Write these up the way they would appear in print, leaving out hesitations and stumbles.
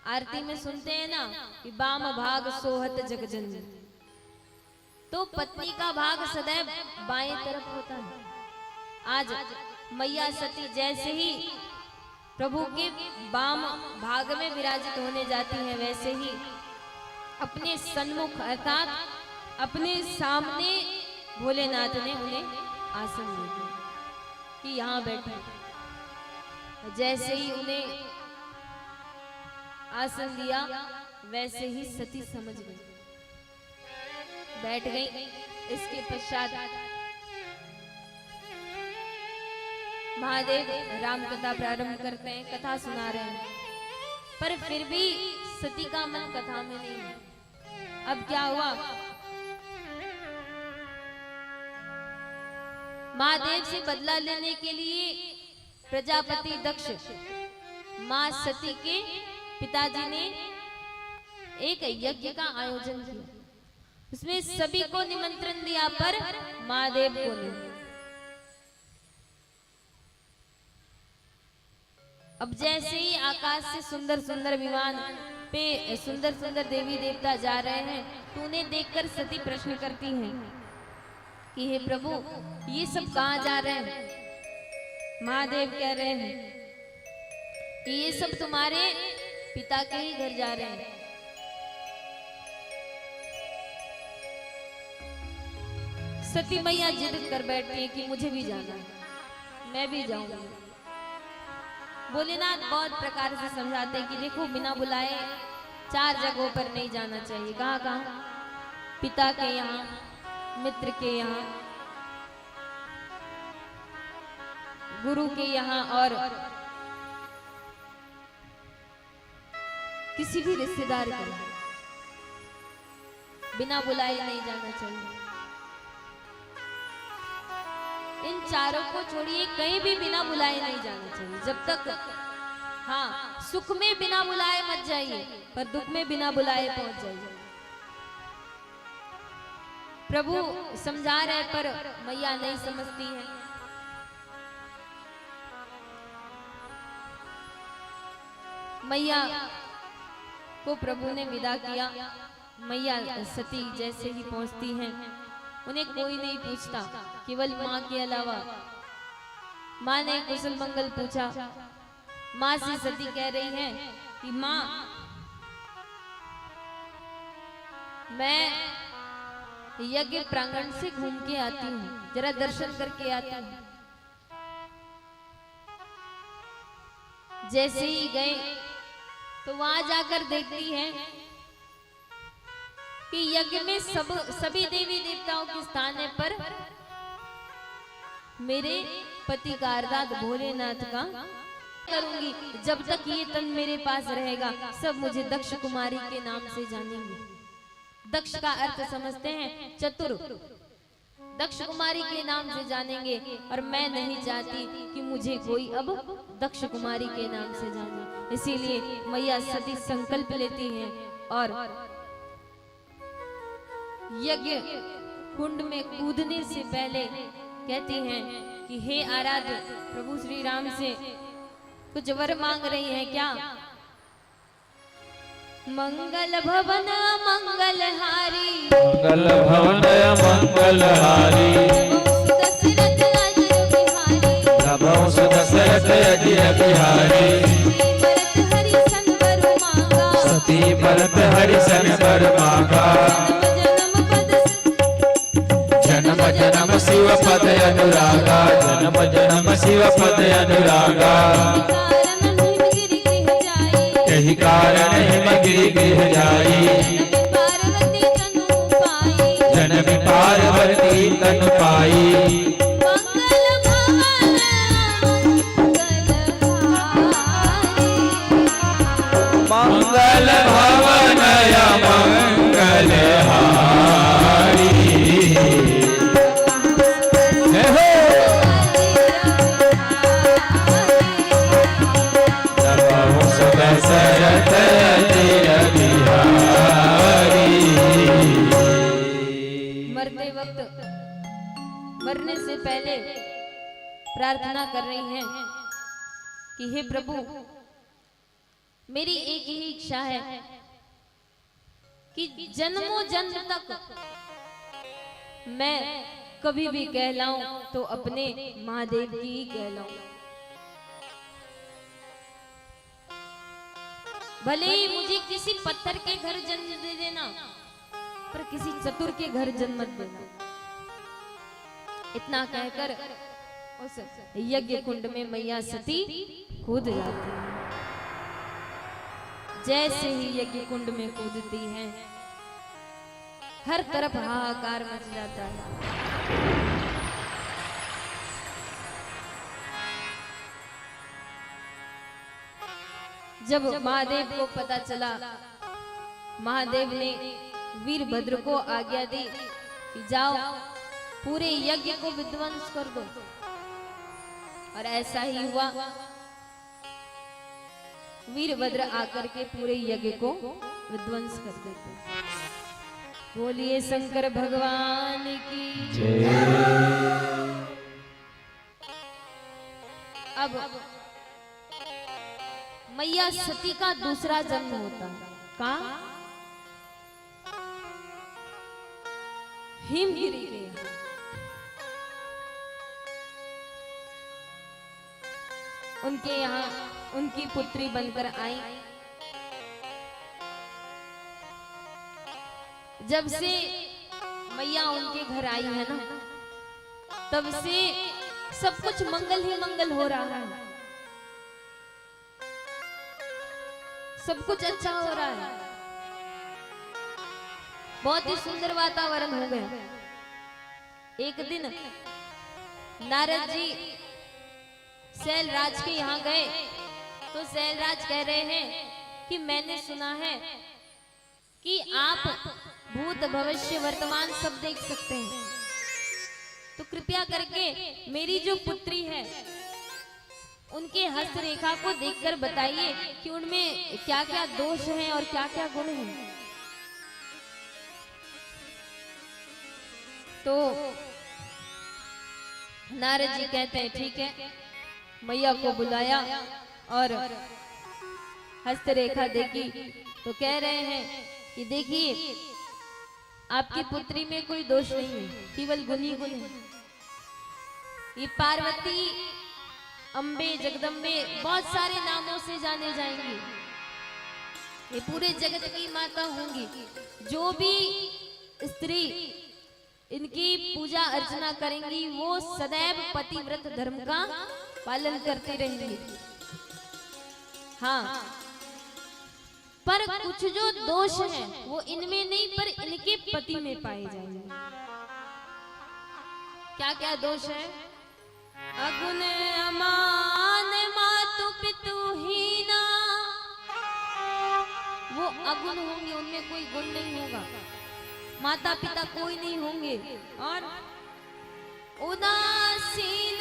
आरती में सुनते हैं ना कि वाम भाग सोहत जगजननी, तो पत्नी का भाग सदैव बाएं तरफ होता है। आज मैया सती जैसे ही प्रभु के वाम भाग में विराजित होने जाती हैं, वैसे ही अपने सन्मुख अर्थात अपने सामने भोलेनाथ ने उन्हें आसन दे दिया कि यहाँ बैठे। जैसे ही उन्हें आसन दिया वैसे ही सती समझ गई, बैठ गई। इसके पश्चात महादेव राम कथा प्रारंभ करते हैं, कथा सुना रहे हैं, पर फिर भी सती का मन कथा में नहीं है। अब क्या हुआ, महादेव से बदला लेने के लिए प्रजापति दक्ष मां सती के पिताजी ने एक यज्ञ का आयोजन किया। उसमें सभी को निमंत्रण दिया पर महादेव को नहीं। अब जैसे ही आकाश से सुंदर सुंदर विमान पे सुंदर सुंदर देवी देवता जा रहे हैं, तो उन्हें देखकर सती प्रश्न करती हैं कि हे प्रभु, ये सब कहाँ जा रहे हैं? महादेव कह रहे हैं कि ये सब तुम्हारे पिता के ही घर जा रहे हैं। सती मैया जिद कर बैठती है कि मुझे भी जाना है, मैं भी जाऊंगी। भोलेनाथ बहुत प्रकार से समझाते हैं कि देखो, बिना बुलाए 4 जगहों पर नहीं जाना चाहिए। कहाँ कहाँ? पिता के यहाँ, मित्र के यहाँ, गुरु के यहाँ और किसी भी रिश्तेदार के यहाँ बिना बुलाए नहीं जाना चाहिए। इन चारों को छोड़िए, कहीं भी बिना बुलाए नहीं जाना चाहिए। जब तक, हाँ, सुख में बिना बुलाए मत जाइए, पर दुख में बिना बुलाए पहुंच जाइए। प्रभु समझा रहे पर मैया नहीं समझती है। मैया को प्रभु ने विदा किया। मैया सती जैसे ही पहुंचती हैं, उन्हें कोई नहीं पूछता, केवल माँ के अलावा। माँ ने कुशल मंगल पूछा। माँ से सती कह रही है कि माँ, मैं यज्ञ प्रांगण से घूम के आती हूँ, जरा दर्शन करके आती हूँ। जैसे ही गए तो वहां जाकर देखती है कि यज्ञ में सभी देवी देवताओं के स्थान पर मेरे पति का अर्थात भोलेनाथ का करूंगी। जब तक ये तन मेरे पास रहेगा, सब मुझे दक्ष कुमारी के नाम से जानेंगे। दक्ष का अर्थ समझते हैं चतुर। दक्ष कुमारी के नाम से जानेंगे, और मैं नहीं चाहती कि मुझे कोई अब दक्ष कुमारी के नाम से जाने। इसीलिए मैया सती संकल्प लेती हैं और यज्ञ कुंड में कूदने से पहले कहती हैं कि हे आराध्य प्रभु श्री राम से कुछ वर मांग रही हैं। क्या? मंगल भवन मंगलहारी, मंगल भवन मंगलहारी, प्रभु दशरथ अजय बिहारी, सती भरत हरिशन वर मांगा, जन्म जन्म शिव पद अनुरागा, जन्म जन्म शिव पद अनुरागा, यही कारण हिमगिरि गृह जाई, जन्म पार्वती तनु पाई। मंगल भवन मंगल हारी, दशरथ अजय बिहारी। मरते वक्त, मरने से पहले प्रार्थना कर रही हैं कि हे प्रभु, मेरी एक ही इच्छा है कि जन्मों जन्म तक मैं कभी भी कहलाऊं तो अपने महादेव की ही कहलाऊं। भले ही मुझे किसी पत्थर के घर जन्म दे देना, पर किसी चतुर के घर जन्म मत देना। इतना कहकर उस यज्ञ कुंड में मैया सती कूद जाती है। जैसे ही यज्ञ कुंड में कूदती हैं, हर तरफ हाहाकार मच जाता है। जब महादेव को पता चला, महादेव ने वीरभद्र को आज्ञा दी कि जाओ पूरे यज्ञ को विध्वंस कर दो। और ऐसा ही हुआ, वीरभद्र आकर के पूरे यज्ञ को विध्वंस कर देते। बोलिए शंकर भगवान की जय। अब मैया सती का दूसरा जन्म होता है। कहाँ? हिमगिरी के यहाँ। उनके यहाँ उनकी पुत्री बनकर आई। जब से मैया उनके घर आई है ना, तब से सब कुछ मंगल ही मंगल हो रहा है, सब कुछ अच्छा हो रहा है। बहुत ही सुंदर वातावरण हो गया। एक दिन नारद जी शैलराज के यहाँ गए तो शैलराज कह रहे हैं कि मैंने सुना है कि आप भूत भविष्य वर्तमान सब देख सकते हैं, तो कृपया करके मेरी जो पुत्री है उनके हस्तरेखा को देखकर बताइए कि उनमें क्या क्या दोष हैं और क्या क्या गुण हैं। तो नारद जी कहते हैं ठीक है। मैया को बुलाया और हस्तरेखा देखी तो कह रहे हैं कि देखिए आपकी पुत्री में कोई दोष नहीं है, केवल गुण ही गुण है। ये पार्वती, अम्बे, जगदम्बे बहुत सारे नामों से जाने जाएंगी। ये पूरे जगत की माता होंगी। जो भी स्त्री इनकी पूजा अर्चना करेंगी वो सदैव पतिव्रत धर्म का पालन करती रहेंगी। हाँ, पर कुछ जो दोष हैं वो इनमें नहीं पर इनके पति में पाए जाएंगे। क्या क्या दोष है? अगुण अमान मातु पितु हीना, वो अगुण होंगे, उनमें कोई गुण नहीं होगा, माता पिता कोई नहीं होंगे। और उदासीन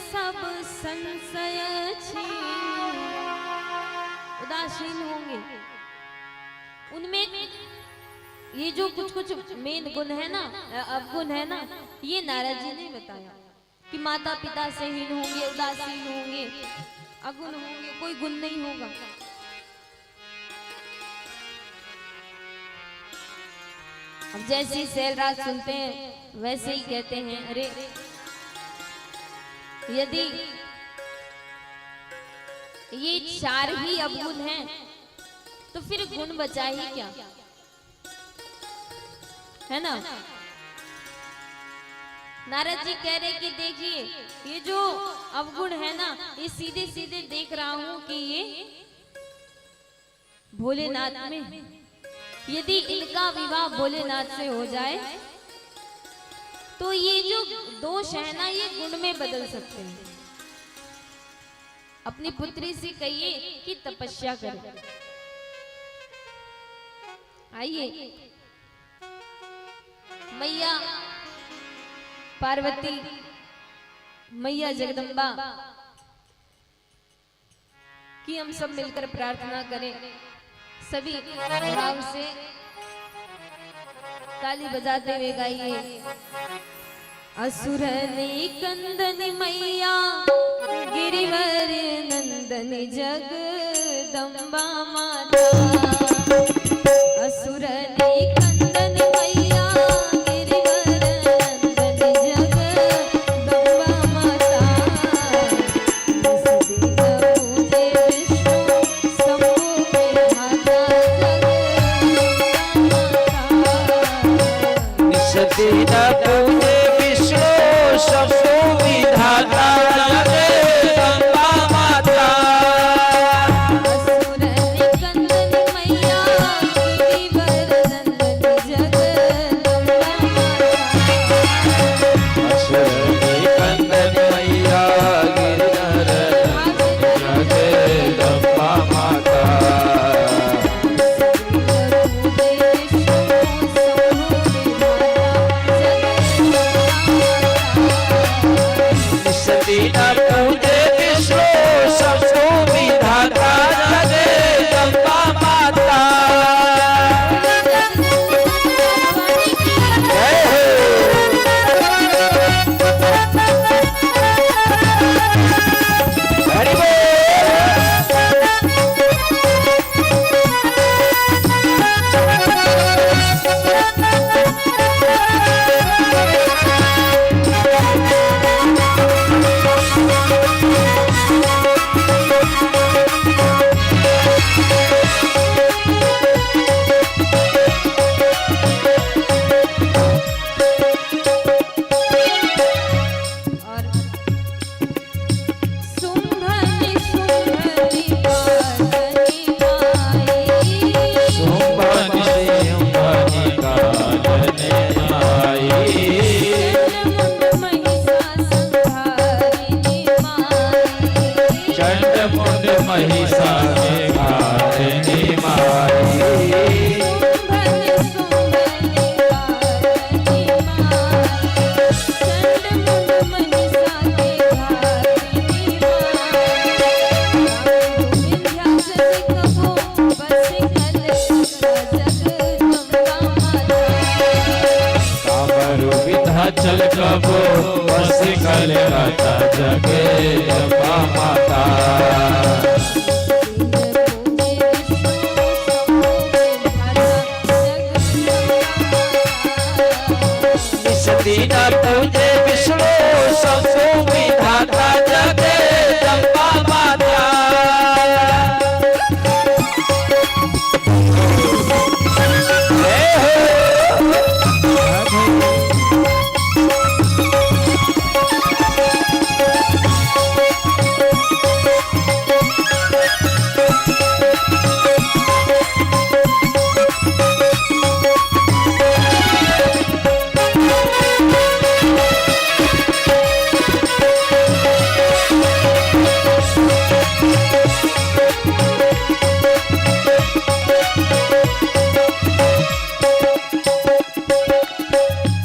सब संशय छीन, उदासीन होंगे। उनमें ये जो कुछ कुछ मेन गुण है ना, अवगुण है ना, ये नारद जी ने बताया कि माता पिता से हीन होंगे, उदासीन होंगे, अगुण होंगे, कोई गुण नहीं होगा। अब जैसे शैलराज सुनते हैं वैसे ही कहते हैं, अरे यदि ये चार ही अवगुण हैं तो फिर गुण बचा ही क्या, है ना। नारद जी कह रहे कि देखिए ये जो अवगुण है ना, ये सीधे सीधे देख रहा हूं कि ये भोलेनाथ में है। यदि इनका विवाह भोलेनाथ से हो जाए तो ये जो दोष है ना ये गुण में बदल सकते हैं। अपनी पुत्री से कहिए कि तपस्या करे। आइए, मैया पार्वती, मैया जगदम्बा की हम सब मिलकर प्रार्थना करें। सभी भाव से ताली बजाते हुए गाइए। असुरनी कंदनी मैया गिरिवर नंदनी जगदम्बा माता। असुरनी कंदनी मैया गिरिवर नंदनी जगदम्बा माता। निस दिन पूजे विष्णु शंभु विधाता जगदम्बा माता। निस दिन पूजे विष्णु शंभु विधाता जगदम्बा माता। असुरनी कंदनी मैया गिरिवर नंदनी जगदम्बा माता। असुरनी कंदनी मैया गिरिधर जगदम्बा माता। निस दिन पूजे विष्णु शंभु विधाता जगदम्बा माता। जय हो। हरि बोल। और सुंभनी सुंभनी पार्वती माई। सुंभनि सिंहनि कानने आई। चंडमुंड महिषा संहारिणी चंड मुंड महिषा निहारिणी माई। माई। सुंभनी सुंभनी पार्वती माई। चंडमुंड महिषा संहारिणी माई। विंध्याचल कहो बस कल जगदम्बा माता। कामरु विंध्याचल कबो बस कलकत्ता जगदम्बा माता। निस दिन पूजे विष्णु शंभु विधाता जगदम्बा माता। जय हो।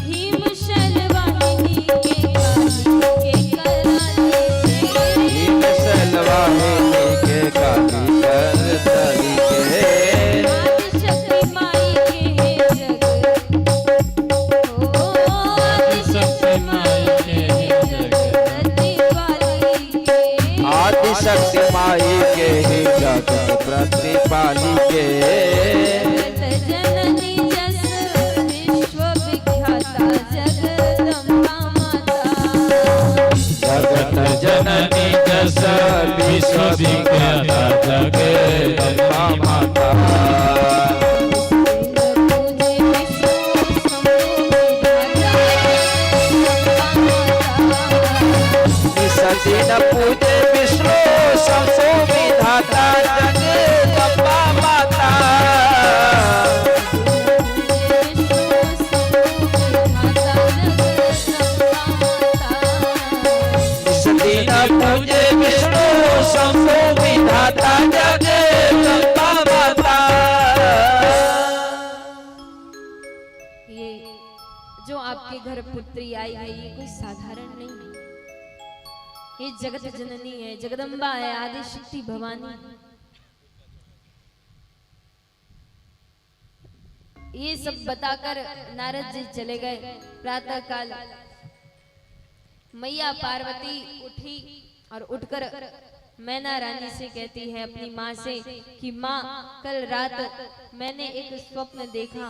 हिमशल वाहिनी के काली के कराली से। भीम सलवाहिनी के काली कर तली के। आदिशक्ति माई के हे जग। ओ आदिशक्ति माई के हे जग। प्रतिपाली के। आदिशक्ति माई के ही जगत प्रतिपाली के। जगत जननी जस विश्व विख्याता जगदम्बा माता। जगत जननी जस विश्व विख्याता जगदम्बा माता। पूजे विष्णु शंभु विधाता जगदम्बा माता। निस दिन पूजे विष्णु शंभु विधाता जगदम्बा माता। ये जो आपके घर पुत्री आई है ये कोई साधारण नहीं है। ये जगत जननी है, जगदम्बा है, आदि शक्ति भवानी। ये सब बताकर नारद जी चले गए। प्रातः काल मैया पार्वती उठी और उठकर मैना रानी से कहती है अपनी माँ से कि माँ, कल रात मैंने एक स्वप्न देखा।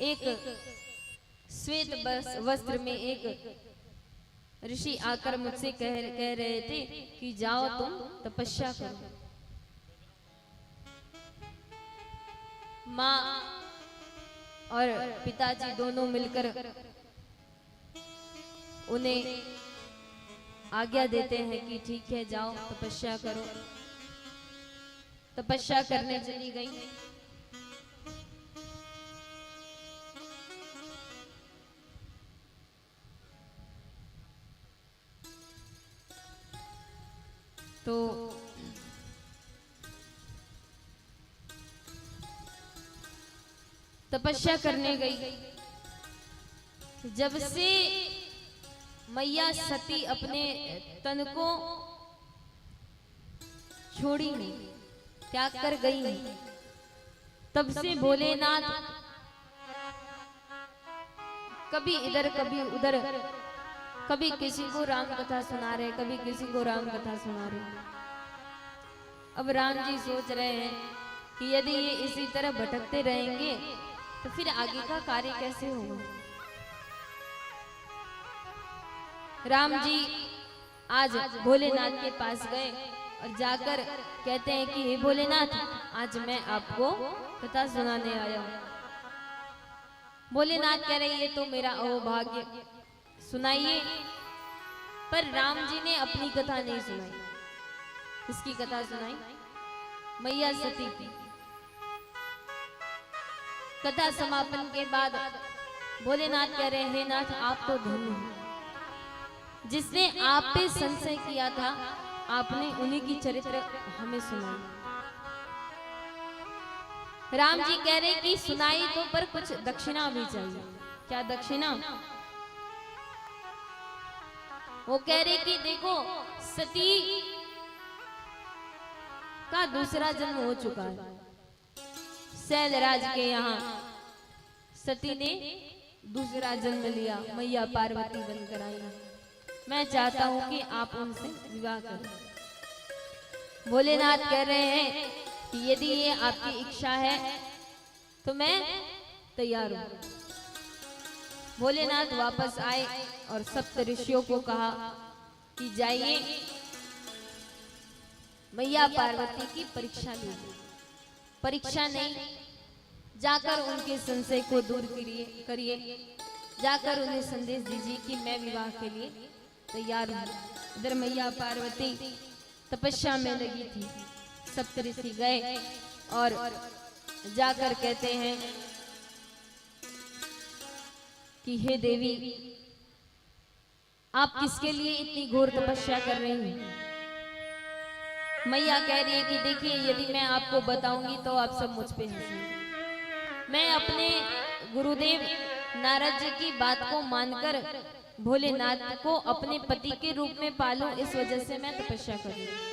एक श्वेत वस्त्र में एक ऋषि आकर मुझसे कह रहे थे कि जाओ तुम तपस्या करो। माँ और पिताजी दोनों मिलकर उन्हें आज्ञा देते हैं कि ठीक है, जाओ तपस्या करो। तपस्या करने चली गई। तो तपस्या करने गई। जब से मैया सती अपने तन को छोड़ी नहीं, त्याग कर गई नहीं, तब से भोलेनाथ कभी इधर कभी उधर, कभी किसी को राम कथा सुना रहे, कभी किसी को राम कथा सुना रहे। अब राम जी सोच रहे हैं कि यदि ये इसी तरह भटकते रहेंगे तो फिर आगे का कार्य कैसे होगा। राम जी आज भोलेनाथ के पास गए और जाकर कहते हैं कि हे भोलेनाथ, आज मैं आपको कथा सुनाने आया हूं। भोलेनाथ कह रहे ये तो मेरा अहोभाग्य, सुनाइए। पर राम जी ने अपनी कथा नहीं सुनाई। इसकी कथा सुनाई मैया सती की। कथा समापन के बाद भोलेनाथ कह रहे हे नाथ, आप तो धन्य हो। जिसने आप पे संशय किया था, आपने उन्हीं की चरित्र हमें सुनाई। राम जी कह रहे कि सुनाई तो, पर कुछ दक्षिणा भी चाहिए। क्या दक्षिणा? वो कह रहे कि देखो, सती का दूसरा जन्म हो चुका है। शैलराज के यहाँ सती ने दूसरा जन्म लिया, मैया पार्वती बनकर आई। मैं चाहता हूं कि आप उनसे विवाह करें। भोलेनाथ कह रहे हैं कि यदि ये आपकी इच्छा है तो मैं तैयार हूं। भोलेनाथ वापस आए और सप्त ऋषियों को कहा कि जाइए मैया पार्वती की परीक्षा लीजिए। परीक्षा नहीं, जाकर उनके संशय को दूर करिए, जाकर उन्हें संदेश दीजिए कि मैं विवाह के लिए तैयार हूं। इधर मैया पार्वती तपस्या में लगी थी। सप्तऋषि गए और जाकर कहते हैं कि हे देवी, आप किसके लिए इतनी घोर तपस्या कर रही हैं? मैया कह रही है कि देखिए, यदि मैं आपको बताऊंगी तो आप सब मुझ पे हंसेंगे। मैं अपने गुरुदेव नारद जी की बात को मानकर भोलेनाथ को अपने पति के रूप में पालूं, इस वजह से मैं तपस्या कर रही हूं।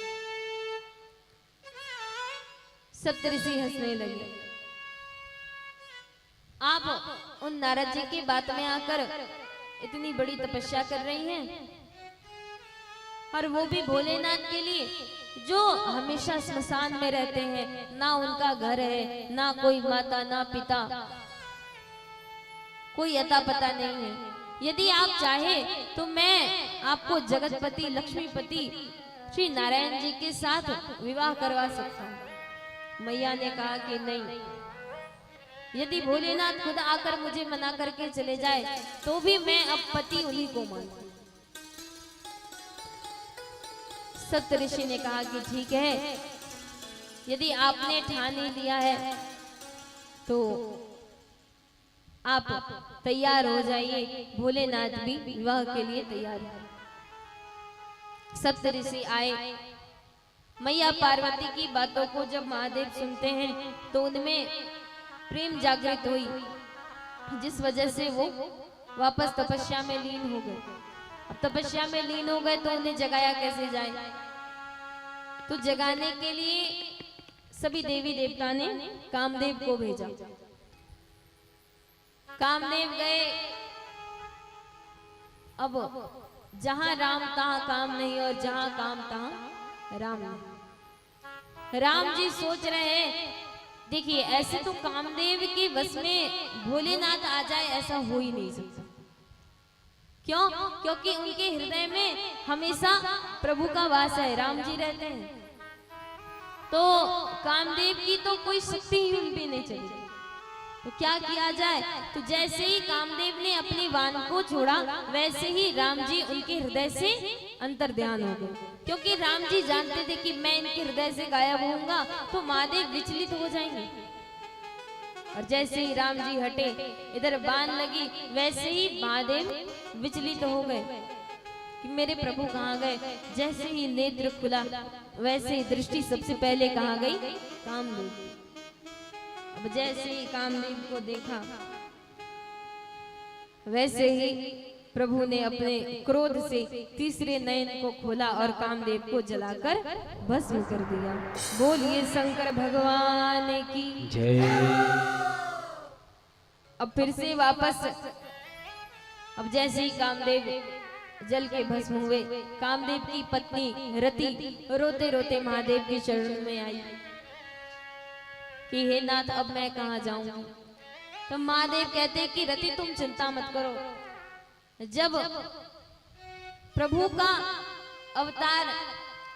सप्तऋषि हंसने लगे। आप उन नारद जी की बात में आकर इतनी बड़ी तपस्या कर रही हैं, और वो भी भोलेनाथ के लिए, जो हमेशा स्मशान में रहते हैं, ना उनका घर है, ना कोई माता, ना पिता, कोई अता पता नहीं है। यदि आप चाहे तो मैं आपको जगतपति लक्ष्मीपति श्री नारायण जी के साथ विवाह करवा सकता हूँ। मैया ने कहा कि नहीं, यदि भोलेनाथ खुद आकर मुझे मना करके चले जाए तो भी मैं अब पति उन्हीं को मानूं। सप्तऋषि ने कहा कि ठीक है, यदि आपने ठान ही लिया है तो आप तैयार हो जाइए। भोलेनाथ भी विवाह के लिए तैयार है। सप्तऋषि आए। मैया पार्वती की बातों को जब महादेव सुनते हैं तो उनमें प्रेम जागृत हुई, जिस वजह से वो वापस तपस्या में लीन हो गए। अब तपस्या में लीन हो गए तो उन्हें जगाया कैसे जाए? तो जगाने के लिए सभी देवी देवता ने कामदेव को भेजा। कामदेव गए अब जहां राम तहां काम नहीं और जहां काम तहां राम नहीं। राम जी सोच रहे हैं, देखिए ऐसे तो कामदेव के बस में भोलेनाथ आ जाए ऐसा हो ही नहीं सकता। क्यों? क्योंकि उनके हृदय में हमेशा प्रभु का वास है, राम जी रहते हैं। तो कामदेव की तो कोई शक्ति ही उन पे नहीं चली। तो क्या किया जाए? तो जैसे ही कामदेव ने अपनी वान को छोड़ा वैसे ही राम जी उनके हृदय से अंतर ध्यान हो गए, क्योंकि राम जी जानते थे कि मैं इनके हृदय से गायब होऊंगा तो महादेव विचलित हो जाएंगे। और जैसे ही राम जी हटे, इधर बाण लगी, वैसे ही महादेव विचलित हो गए कि मेरे प्रभु कहाँ गए। जैसे ही नेत्र खुला वैसे ही दृष्टि सबसे पहले कहाँ गई? कामदेव। अब जैसे ही कामदेव को देखा वैसे ही प्रभु ने अपने क्रोध से तीसरे नयन को खोला और कामदेव को जलाकर भस्म कर दिया। बोलिए शंकर भगवान की जय। अब फिर से वापस, अब जैसे ही कामदेव जल के भस्म हुए, कामदेव की पत्नी रति रोते रोते महादेव के चरणों में आई कि हे नाथ अब मैं कहाँ जाऊंगी। तो महादेव कहते हैं कि रति तुम चिंता मत करो, जब प्रभु का अवतार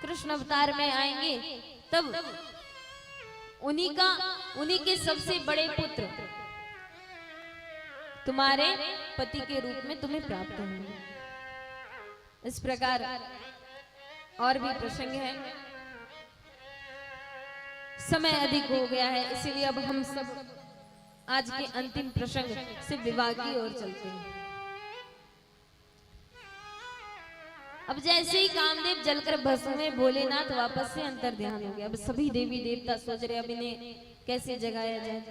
कृष्ण अवतार में आएंगे तब उन्हीं के सबसे बड़े पुत्र तुम्हारे पति के रूप में तुम्हें प्राप्त होंगे। इस प्रकार और भी प्रसंग है, समय अधिक हो गया है, इसीलिए अब हम सब आज के अंतिम प्रसंग से विवाह की ओर चलते हैं। अब जैसे ही कामदेव जलकर भस्म में, भोलेनाथ वापस से अंतर ध्यान हो गया। अब सभी देवी देवता सोच रहे अब इन्हें कैसे जगाया जाए।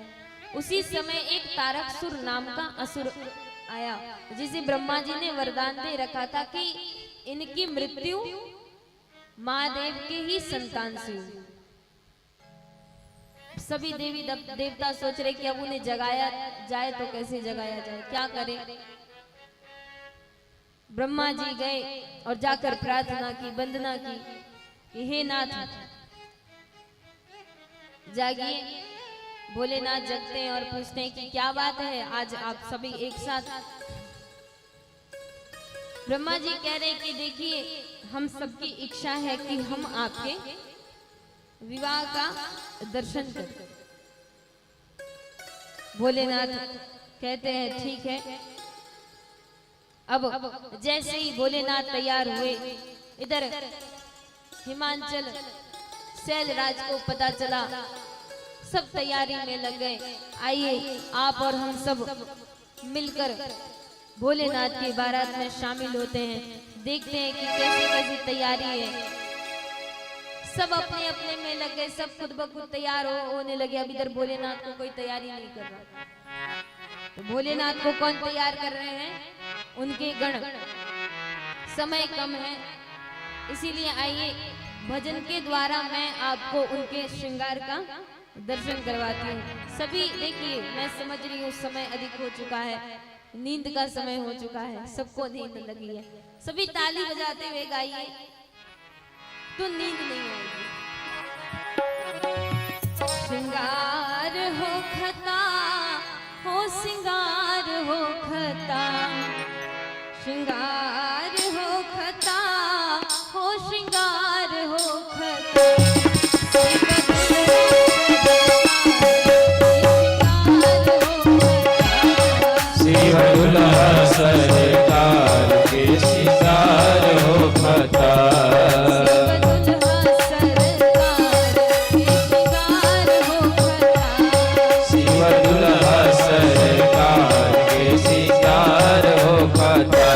उसी समय एक तारकसुर नाम का असुर आया, जिसे ब्रह्मा जी ने वरदान दे रखा था कि इनकी मृत्यु महादेव के ही संतान से हुई। सभी देवी देवता सोच रहे कि अब उन्हें जगाया जाए तो कैसे जगाया जाए, क्या करें। ब्रह्मा जी गए और जाकर प्रार्थना की, वंदना की कि हे नाथ जागिए। भोलेनाथ जगते हैं और पूछते हैं कि क्या बात है, आज आप सभी एक साथ। ब्रह्मा जी कह रहे कि देखिए हम सबकी इच्छा है कि हम आपके विवाह का दर्शन करें। भोलेनाथ कहते हैं ठीक है। अब जैसे ही भोलेनाथ तैयार हुए, इधर हिमांचल शैलराज को पता चला, सब तैयारी में लग गए। आइए आप और हम सब मिलकर भोलेनाथ की बारात में शामिल होते हैं, देखते हैं कि कैसी कैसी तैयारी है। सब अपने अपने में लग गए, सब खुद ब खुद तैयार होने लगे। अब इधर भोलेनाथ को कोई तैयारी नहीं कर रहा। तो भोलेनाथ को कौन तैयार कर रहे हैं? उनके गण। समय कम है, इसीलिए आइए भजन के द्वारा मैं आपको उनके श्रृंगार का दर्शन करवाती हूँ। सभी देखिए, मैं समझ रही हूँ समय अधिक हो चुका है, नींद का समय हो चुका है, सबको नींद लगी है। सभी ताली बजाते हुए गाइए तो नींद नहीं आएगी। श्रृंगार हो खता हो, श्रृंगार हो खता, श्रृंगार हो खता हो, श्रृंगार हो खता। शिव दुल्हा सरकार के शिकार हो खता। शिव दुल्हा सरकार के शिकार हो खता।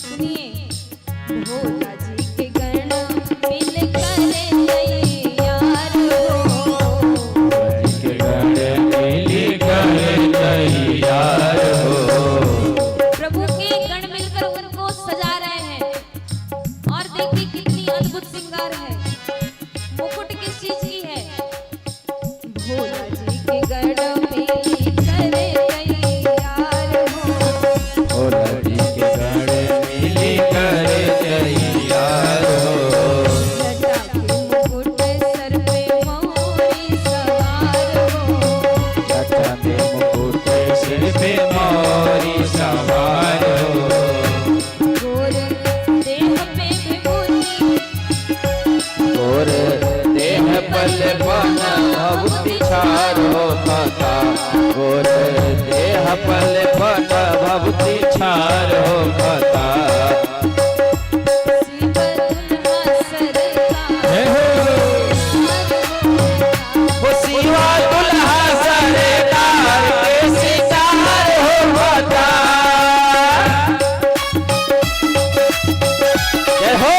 सुनिए, भोला जी के गण मिल करे तैयार हो। के गण मिली करे तैयार हो। प्रभु के गण मिलकर उनको सजा रहे हैं और देखिए कितनी अद्भुत श्रृंगार है। मुकुट किस चीज की है? भोला जी के गण मिली करे तैयार हो। भोला जी के गण मिली करे तैयार हो। लटा के मुकुट सर पे मोरी सवार हो। जटा में मुकुट सिर पे मोरी सवार हो। गोर देह पे विभूति, और देह पल बन भवति छारो कथा। और देह पल बन भवति छारो कथा। शिव दुल्हा सरकार हे हो वो शिवा दुल्हा सरकार के सितार हो बता। जय हो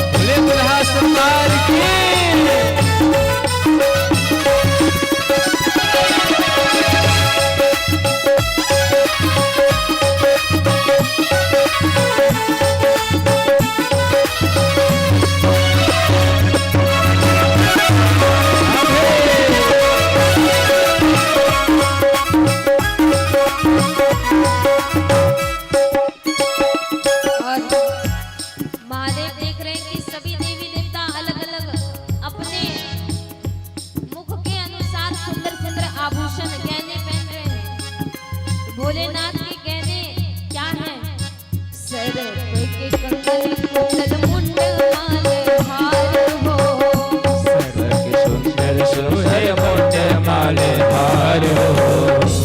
बोले दुल्हा सरकार की। और महादेव देख रहे हैं कि सभी देवी देवता अलग अलग अपने मुख के अनुसार सुंदर सुंदर आभूषण गहने पहन रहे हैं। भोलेनाथ के गहने क्या हैं? सर के कंगन कुंडल मुंड माल हार हो। सर के सुंदर सुंदर मोटे माले हार हो।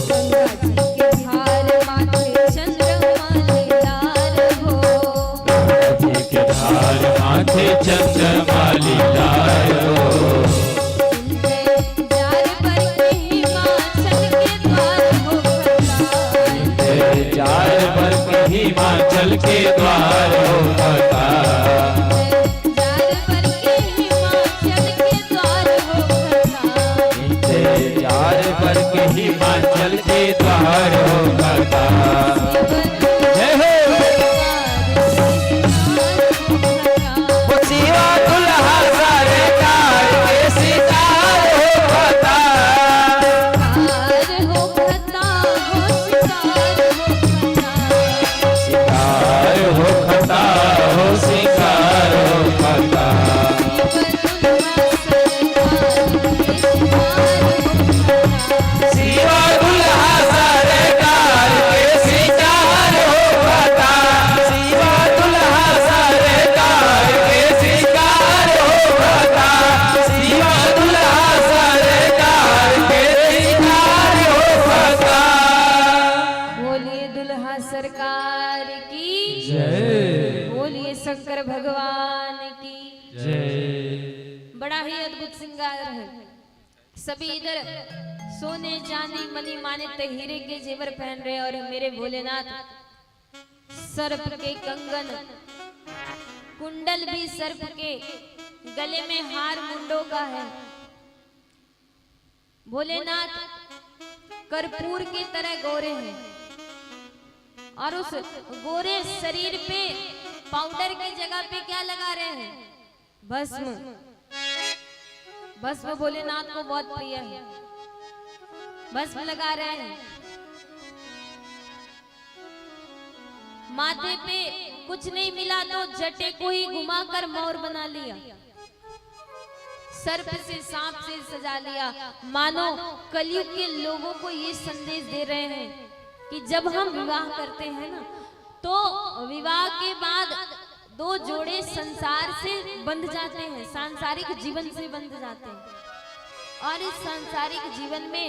गंगा जी के हार माथे चंद्रमालेदार हो। जी के धार माथे चंद्रमाली लाल हो। जार पर के हिमाचल के द्वार हो खता। चार वर्ग हिमाचल के द्वार हो बता। जार पर के हिमाचल के द्वार हो खता। चार वर्ग हिमाचल के द्वार हो बता। जय हो वो शिवा दुल्हा सरकार के सितार हो बता। शिकार हो खता हो शिकार हो खता। शिवा दुल्हा सरकार के सितार हो खता। शिवा दुल्हा सरकार के शिकार हो खता। शिवा दुल्हा सरकार के शिकार हो खता। बोलिए दुल्हा सरकार की जय बोलिए शंकर भगवान की जय। बड़ा ही अद्भुत श्रृंगार है। सभी इधर सोने चांदी मनी मानित हीरे के जेवर पहन रहे और मेरे भोलेनाथ सर्प के कंगन कुंडल भी सर्प के गले में हार मुंडों का है। भोलेनाथ कर्पूर की तरह गोरे हैं और उस गोरे शरीर पे पाउडर की जगह पे क्या लगा रहे हैं? भस्म। भस्म भोलेनाथ को बहुत प्रिय है। भस्म लगा रहे हैं। माथे पे कुछ नहीं मिला तो जटे को ही घुमाकर मोर बना लिया। सर्प से सांप से सजा लिया। मानो कलयुग के लोगों को ये संदेश दे रहे हैं कि जब हम विवाह करते हैं ना तो विवाह के बाद दो जोड़े संसार से बंध जाते हैं, सांसारिक जीवन से बंध जाते हैं। और इस सांसारिक जीवन में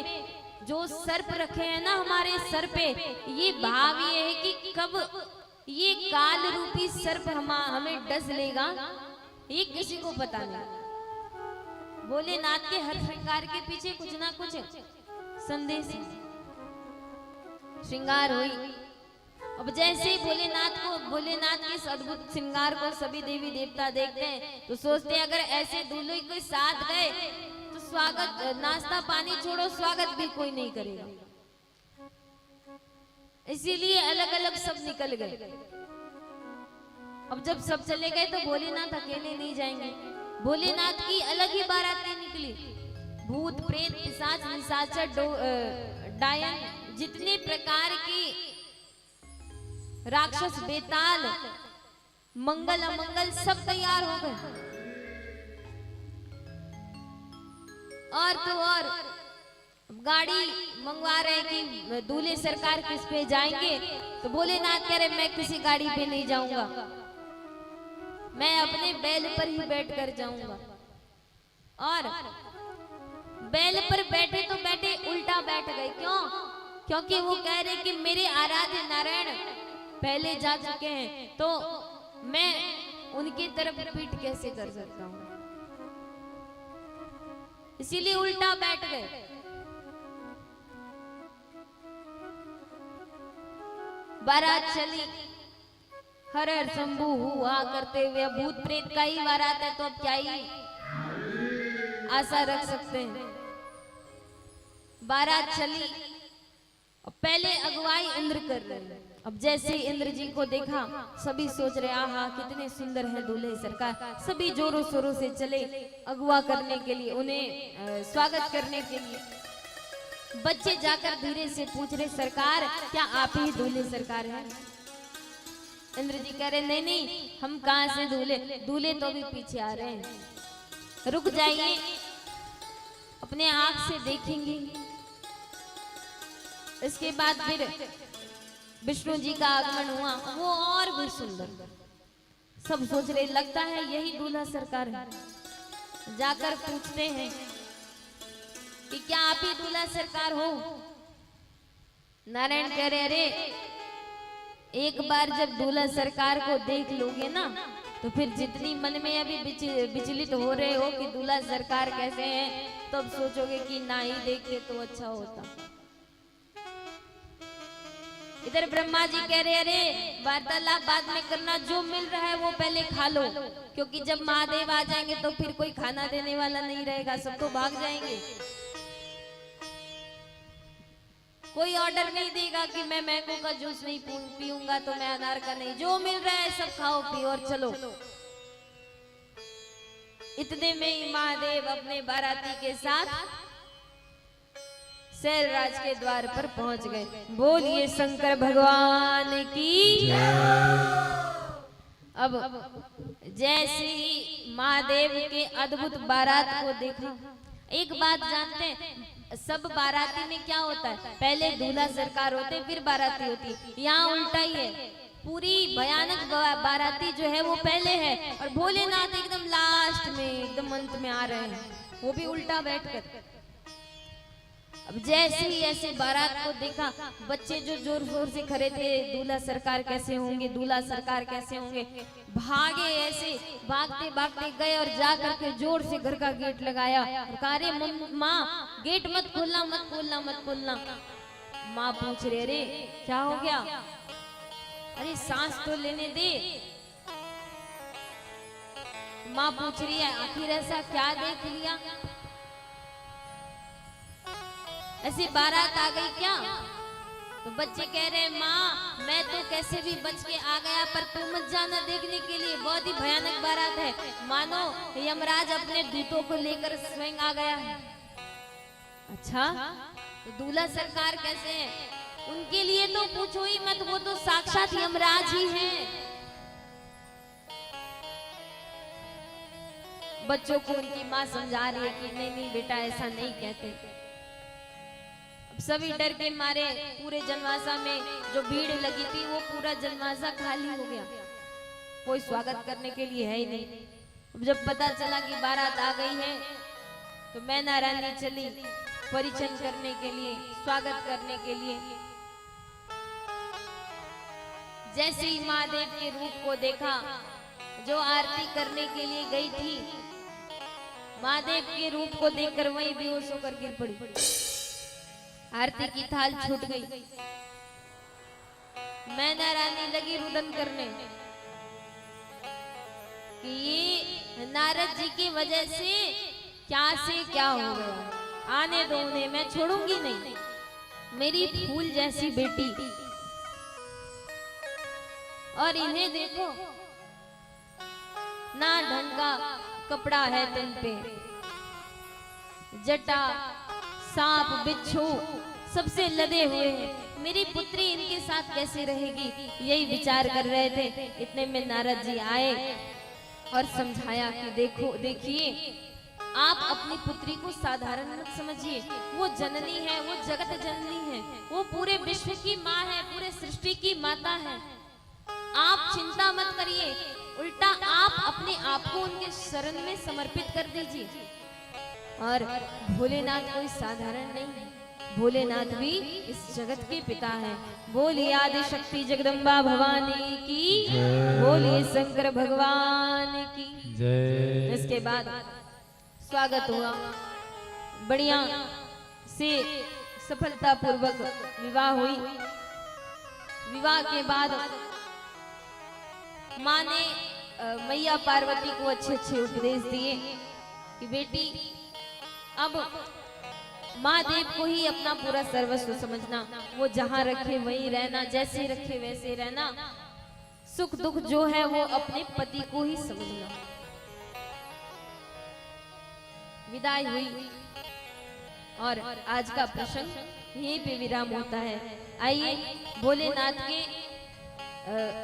जो सर्प रखे हैं ना हमारे सर पे, ये भाव ये है कि कब ये काल रूपी सर्प हमें डस लेगा, ये किसी को पता नहीं। भोलेनाथ के हर श्रृंगार के पीछे कुछ ना कुछ संदेश है। श्रृंगार हुई अब जैसे ही भोलेनाथ के इस अद्भुत श्रृंगार को सभी देवी देवता देखते हैं तो सोचते हैं अगर ऐसे दूल्हे के साथ गए तो स्वागत, नाश्ता पानी छोड़ो, स्वागत भी कोई नहीं करेगा। इसीलिए अलग अलग सब निकल गए। अब जब सब चले गए तो भोलेनाथ अकेले नहीं जाएंगे, भोलेनाथ की अलग ही बारातें निकली। भूत प्रेत पिशाच निशाचर डायन जितने प्रकार की राक्षस बेताल मंगल अमंगल सब तैयार हो गए। और तो और गाड़ी मंगवा रहे कि दूल्हे सरकार किस पे जाएंगे, तो भोलेनाथ कह रहे मैं किसी गाड़ी पे नहीं जाऊंगा, मैं अपने बैल पर ही बैठ कर जाऊंगा। और बैल पर बैठे तो बैठे उल्टा बैठ गए। क्यों? क्योंकि वो कह रहे कि मेरे आराध्य नारायण पहले जा चुके हैं तो मैं उनकी तरफ पीठ कैसे कर सकता हूं, इसीलिए उल्टा बैठ गए। बारात चली, हर हर शंभू हुआ करते हुए। भूत प्रेत का ही बारात है तो अब क्या ही आशा रख सकते हैं। बारात चली, पहले अगुवाई इंद्र कर रहे हैं। अब जैसे इंद्र जी को देखा सभी सोच रहे आहा कितने सुंदर है दूल्हे सरकार। सभी जोरों शोरों से चले अगुवा करने के लिए, उन्हें स्वागत करने के लिए। बच्चे जाकर धीरे से पूछ रहे सरकार क्या आप ही दूल्हे सरकार हैं? इंद्र जी कह रहे नहीं नहीं, हम कहां से दूल्हे, दूल्हे तो भी पीछे आ रहे हैं, रुक जाइए अपने आंख से देखेंगे। इसके बाद फिर विष्णु जी का आगमन हुआ, वो और भी सुंदर। सब सोच रहे लगता है यही दूल्हा सरकार है। जाकर पूछते हैं कि क्या आप ही दूल्हा सरकार हो? नारायण कह रहे अरे एक बार जब दूल्हा सरकार को देख लोगे ना तो फिर जितनी मन में अभी विचलित हो रहे हो कि दूल्हा सरकार कैसे हैं, तब सोचोगे कि ना ही देखते तो अच्छा होता। इधर ब्रह्मा जी कह रहे अरे वार्तालाप बाद में करना, जो मिल रहा है वो पहले खा लो, क्योंकि जब महादेव आ जाएंगे तो फिर कोई खाना देने वाला नहीं रहेगा, सब तो भाग जाएंगे। कोई ऑर्डर नहीं देगा कि मैं मैंगो का जूस नहीं पीऊंगा तो मैं अनार का नहीं, जो मिल रहा है सब खाओ पियो और चलो। इतने में ही महादेव अपने बाराती के साथ शैलराज के द्वार पर पहुंच गए। बोलिए शंकर भगवान की। अब जैसे ही महादेव के अद्भुत बारात को देखा, एक बात जानते हैं सब बाराती में क्या होता है, पहले दूल्हा सरकार होते फिर बाराती होती। यहाँ उल्टा ही है, पूरी भयानक बाराती जो है वो पहले है और भोलेनाथ एकदम लास्ट में एकदम अंत में आ रहे हैं, वो भी उल्टा बैठकर। अब जैसे ही ऐसे बारात को देखा, बच्चे जो जोर जोर से खड़े थे दूल्हा सरकार कैसे होंगे, दूल्हा सरकार कैसे होंगे, भागे, ऐसे भागते भागते गए और जा करके जोर से घर का गेट लगाया और कहा अरे माँ गेट मत खोलना मत खोलना मत खोलना। माँ पूछ रहे अरे क्या हो गया, अरे सांस तो लेने दे। माँ पूछ रही है आखिर ऐसा क्या देख लिया, ऐसी बारात आ गई क्या? तो बच्चे कह रहे माँ मैं तो कैसे भी बच के आ गया, पर तू मत जाना देखने के लिए, बहुत ही भयानक बारात है, मानो यमराज अपने दूतों को लेकर स्वयं आ गया है। अच्छा तो दूल्हा सरकार कैसे है? उनके लिए तो पूछो ही मत, वो तो साक्षात यमराज ही हैं। बच्चों को उनकी माँ समझा रही है कि नहीं नहीं बेटा ऐसा नहीं कहते। सभी डर के मारे पूरे जनवासा में जो भीड़ लगी थी वो पूरा जनवासा खाली हो गया, कोई स्वागत करने के लिए है ही नहीं। अब जब पता चला कि बारात आ गई है तो मैना रानी चली परिचय करने के लिए, स्वागत करने के लिए। जैसे ही महादेव के रूप को देखा, जो आरती करने के लिए गई थी, महादेव के रूप को देखकर वही बेहोश होकर गिर पड़ी। आरती की थाल छूट गई। मैना रानी लगी रुदन करने कि ये नारद जी की वजह से क्या हो गया। आने दो उन्हें, मैं छोड़ूंगी नहीं। मेरी फूल जैसी बेटी, और इन्हें देखो ना ढंग का कपड़ा है तुम पे, जटा सांप बिच्छू सबसे लदे हुए हैं। मेरी पुत्री इनके साथ कैसे रहेगी, यही विचार कर रहे थे। इतने में नारद जी आए और समझाया कि देखिए आप अपनी पुत्री को साधारण मत समझिए। वो जननी है, वो जगत जननी है, वो पूरे विश्व की माँ है, पूरे सृष्टि की माता है। आप चिंता मत करिए, उल्टा आप अपने आप को उनके शरण में समर्पित कर दीजिए। और भोलेनाथ कोई साधारण नहीं है, भोलेनाथ भी इस जगत के पिता हैं। बोलिए आदि शक्ति जगदम्बा भवानी की, बोलिए शंकर भगवान की जय। इसके बाद स्वागत हुआ, बढ़िया से सफलता पूर्वक विवाह हुई। विवाह के बाद माँ ने मैया पार्वती को अच्छे अच्छे उपदेश दिए कि बेटी अब महादेव को ही अपना पूरा सर्वस्व समझना, वो जहां रखे वहीं रहना, जैसे रखे वैसे रहना, सुख दुख जो है वो अपने पति को ही समझना। विदाई हुई और आज का प्रसंग यहीं पे विराम होता है। आइए भोलेनाथ के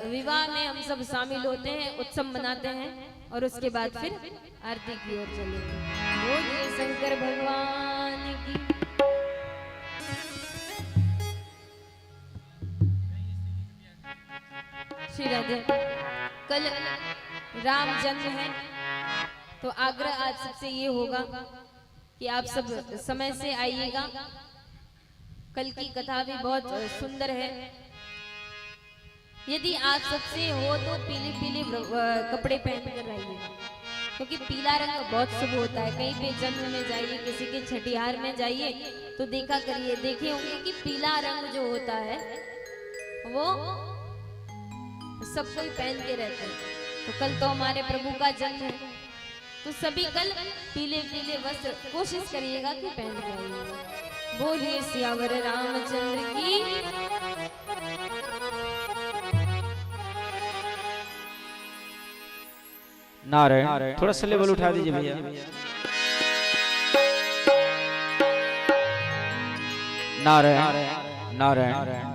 विवाह में हम सब शामिल होते हैं, उत्सव मनाते हैं और उसके बाद फिर आरती की ओर चलेंगे। बोलिए शंकर भगवान की। श्री राधे। कल राम जन्म है तो आग्रह आज सबसे ये होगा कि आप सब समय से आइएगा। कल की कथा भी बहुत सुंदर है। यदि आप सबसे हो तो पीले पीले कपड़े पहन कर आइएगा, क्योंकि पीला रंग बहुत शुभ होता है। कहीं पे जन्म में जाइए, किसी के छठिहार में जाइए तो देखा करिए, देखे होंगे कि पीला रंग जो होता है वो सब कोई पहन के रहते हैं। तो कल तो हमारे प्रभु का जन्म है, तो सभी कल पीले पीले वस्त्र कोशिश करिएगा कि पहन के आइएगा। बोलिए सियावर रामचंद्र की। नारायण, थोड़ा सा लेवल उठा दीजिए भैया। नारायण नारायण।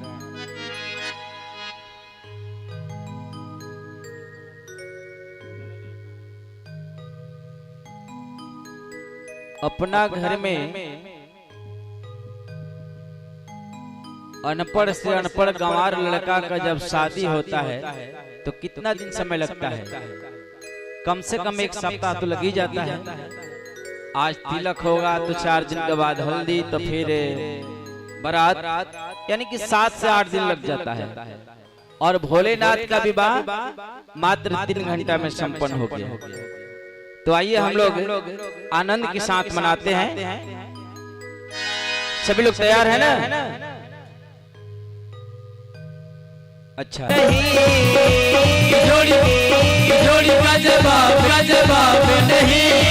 अपना घर में अनपढ़ से अनपढ़ गंवार लड़का का जब शादी होता है तो कितना दिन समय लगता है? कम से कम एक सप्ताह तो लग ही जाता है। आज तिलक होगा तो 4 दिन के बाद हल्दी, तो फिर बारात, यानी कि 7 से 8 दिन लग जाता है। और भोलेनाथ का विवाह मात्र 3 घंटा में संपन्न हो गया। तो आइए हम लोग आनंद के साथ मनाते हैं। सभी लोग तैयार है ना? अच्छा, जोड़ी का जवाब नहीं।